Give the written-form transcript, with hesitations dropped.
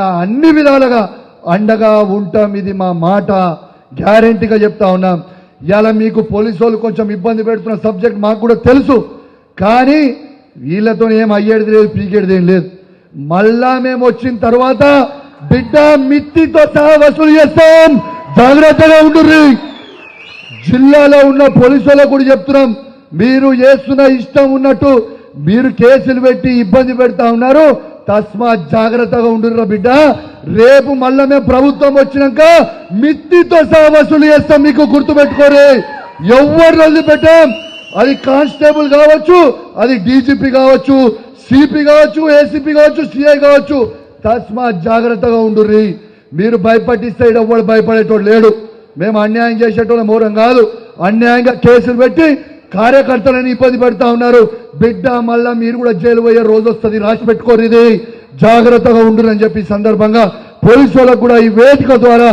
అన్ని విధాలుగా అండగా ఉంటాం. ఇది మా మాట, గ్యారెంటీగా చెప్తా ఉన్నాం. ఇలా మీకు పోలీసు వాళ్ళు కొంచెం ఇబ్బంది పెడుతున్న సబ్జెక్ట్ మాకు కూడా తెలుసు, కానీ వీళ్ళతో ఏం అయ్యేది లేదు, పీకేది ఏం లేదు. మళ్ళా మేము వచ్చిన తర్వాత బిడ్డ మిత్తితో సహా వసూలు చేస్తాం, జాగ్రత్తగా ఉండుర్రి. జిల్లాలో ఉన్న పోలీసు వాళ్ళకు కూడా చెప్తున్నాం, మీరు చేస్తున్న ఇష్టం ఉన్నట్టు మీరు కేసులు పెట్టి ఇబ్బంది పెడతా ఉన్నారు, తస్మాత్ జాగ్రత్తగా ఉండుర్రా బిడ్డ. రేపు మళ్ళా మేము ప్రభుత్వం వచ్చినాక మిత్తితో సహా వసూలు చేస్తాం, మీకు గుర్తుపెట్టుకోరే. ఎవరు రోజు పెట్టాం, అది కానిస్టేబుల్ కావచ్చు, అది డీజీపీ కావచ్చు, సిపి కావచ్చు, ఏసీపీ కావచ్చు, సిఐ కావచ్చు, తస్మాత్ జాగ్రత్తగా ఉండుర్రి. మీరు భయపట్టిస్తే ఎవడు భయపడేటోడు లేడు. మేము అన్యాయం చేసేటోళ్ళ మూలం కాదు. అన్యాయంగా కేసులు పెట్టి కార్యకర్తలను ఇబ్బంది పెడతా ఉన్నారు. బిడ్డ మళ్ళా మీరు కూడా జైలు పోయే రోజు వస్తుంది, రాసి పెట్టుకోరు. ఇది జాగ్రత్తగా ఉండురని చెప్పి సందర్భంగా పోలీసు వాళ్ళకు కూడా ఈ వేదిక ద్వారా